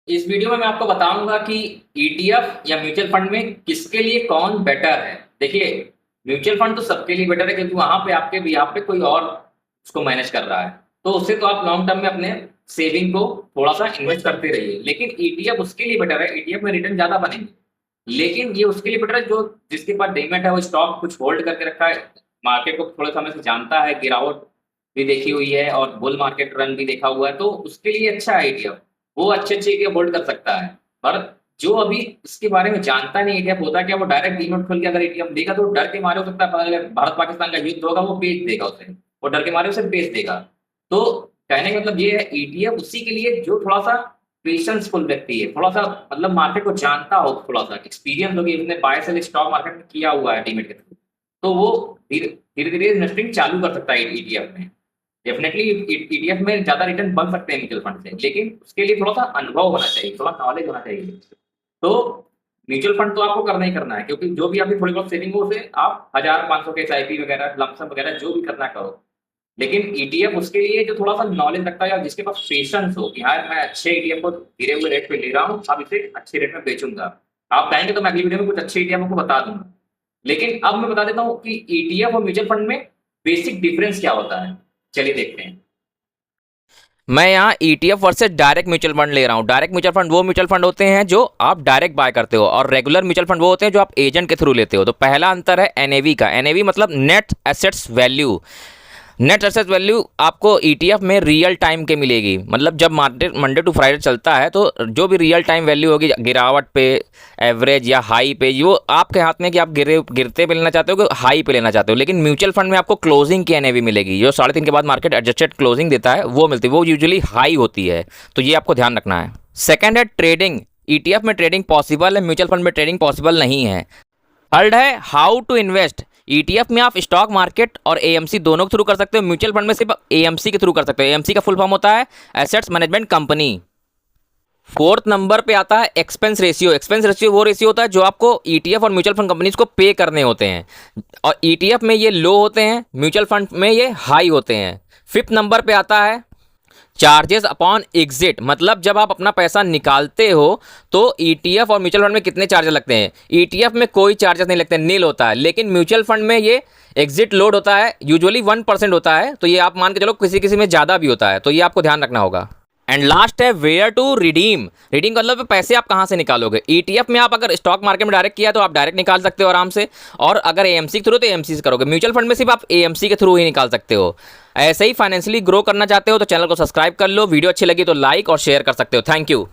इस वीडियो में मैं आपको बताऊंगा कि ईटीएफ या म्यूचुअल फंड में किसके लिए कौन बेटर है। देखिए, म्यूचुअल फंड तो सबके लिए बेटर है क्योंकि वहां पे आपके बिहाफ पे कोई और उसको मैनेज कर रहा है, तो उससे तो आप लॉन्ग टर्म में अपने सेविंग को थोड़ा सा इन्वेस्ट करते रहिए। लेकिन ईटीएफ उसके लिए बेटर है, ईटीएफ में रिटर्न ज्यादा बनेंगे, लेकिन ये उसके लिए बेटर है जो जिसके पास डीमैट है, वो स्टॉक कुछ होल्ड करके रखा है, मार्केट को थोड़े समय से जानता है, गिरावट भी देखी हुई है और बुल मार्केट रन भी देखा हुआ है, तो उसके लिए अच्छा है ईटीएफ। वो अच्छे अच्छे के होल्ड कर सकता है। पर जो अभी इसके बारे में जानता नहीं ईटीएफ होता क्या, वो डायरेक्ट डीमैट खोल के अगर ईटीएफ देगा तो डर के मारे हो सकता है अगर भारत पाकिस्तान का युद्ध होगा वो बेच देगा उसे, वो डर के मारे उसे बेच देगा। तो कहने का मतलब ये है, ईटीएफ उसी के लिए जो थोड़ा सा पेशेंसफुल व्यक्ति है, थोड़ा सा मतलब मार्केट को जानता हो, थोड़ा सा एक्सपीरियंस हो कि उसने बाय सेल स्टॉक मार्केट में किया हुआ है डीमेट के थ्रू, तो वो धीरे धीरे धीरे इन्वेस्टिंग चालू कर सकता है ईटीएफ में। डेफिनेटली ईटीएफ में ज्यादा रिटर्न बन सकते हैं म्यूचुअल फंड से, लेकिन उसके लिए थोड़ा सा अनुभव होना चाहिए, थोड़ा नॉलेज होना चाहिए। तो म्यूचुअल फंड तो आपको करना ही करना है, क्योंकि जो भी आपकी थोड़ी बहुत सेविंग हो उसे आप 1000-500 के एसआईपी वगैरह लमसम वगैरह जो भी करना करो। लेकिन ईटीएफ उसके लिए जो थोड़ा सा नॉलेज रखता है या जिसके पास पेशेंस हो कि यार मैं अच्छे ईटीएफ को गिरे हुए रेट पे ले रहा हूँ, अब इसे अच्छे रेट में बेचूंगा। आप कहेंगे तो मैं अगली वीडियो में कुछ अच्छे ईटीएफ को बता दूंगा, लेकिन अब मैं बता देता हूँ कि ईटीएफ और म्यूचुअल फंड में बेसिक डिफरेंस क्या होता है। चलिए देखते हैं। मैं यहाँ ETF versus direct mutual fund ले रहा हूँ। डायरेक्ट म्यूचुअल फंड वो म्यूचुअल फंड होते हैं जो आप डायरेक्ट बाय करते हो, और रेगुलर म्यूचुअल फंड वो होते हैं जो आप एजेंट के थ्रू लेते हो। तो पहला अंतर है एनएवी का। एनएवी मतलब net assets value. Net asset value आपको ईटीएफ में रियल टाइम के मिलेगी, मतलब जब मार्केट मंडे टू फ्राइडे चलता है तो जो भी रियल टाइम वैल्यू होगी, गिरावट पे, एवरेज या हाई पे, वो आपके हाथ में कि आप गिरते पे लेना चाहते हो कि हाई पे लेना चाहते हो। लेकिन म्यूचुअल फंड में आपको क्लोजिंग की एनएवी मिलेगी, जो 3:30 के बाद मार्केट एडजस्टेड क्लोजिंग देता है वो मिलती है, वो यूजुअली हाई होती है। तो ये आपको ध्यान रखना है। सेकेंड है ट्रेडिंग। ईटीएफ में ट्रेडिंग पॉसिबल है, म्यूचुअल फंड में ट्रेडिंग पॉसिबल नहीं है। थर्ड है हाउ टू इन्वेस्ट। ईटीएफ में आप स्टॉक मार्केट और एएमसी दोनों के थ्रू कर सकते हो, म्यूचुअल फंड में सिर्फ एएमसी के थ्रू कर सकते हो। एएमसी का फुल फॉर्म होता है assets management company. Fourth number पे आता है एक्सपेंस रेशियो। एक्सपेंस रेशियो वो रेशियो होता है जो आपको ईटीएफ और म्यूचुअल फंड कंपनीज को पे करने होते हैं, और ईटीएफ में ये लो होते हैं, म्यूचुअल फंड में ये हाई होते हैं। फिफ्थ नंबर पे आता है चार्जेस अपॉन एग्जिट, मतलब जब आप अपना पैसा निकालते हो तो ईटीएफ और म्यूचुअल फंड में कितने चार्जेस लगते हैं। ईटीएफ में कोई चार्जेस नहीं लगते, नील होता है, लेकिन म्यूचुअल फंड में ये एग्जिट लोड होता है, यूजुअली 1% होता है। तो ये आप मान के चलो किसी किसी में ज़्यादा भी होता है, तो ये आपको ध्यान रखना होगा। एंड लास्ट है वेयर टू रिडीम। रिडीम मतलब पैसे आप कहाँ से निकालोगे। ईटीएफ में आप अगर स्टॉक मार्केट में डायरेक्ट किया तो आप डायरेक्ट निकाल सकते हो आराम से, और अगर एएमसी के थ्रू तो एएमसी से करोगे। म्यूचुअल फंड में सिर्फ आप एएमसी के थ्रू ही निकाल सकते हो। ऐसे ही फाइनेंशियली ग्रो करना चाहते हो तो चैनल को सब्सक्राइब कर लो, वीडियो अच्छी लगी तो लाइक और शेयर कर सकते हो। Thank you.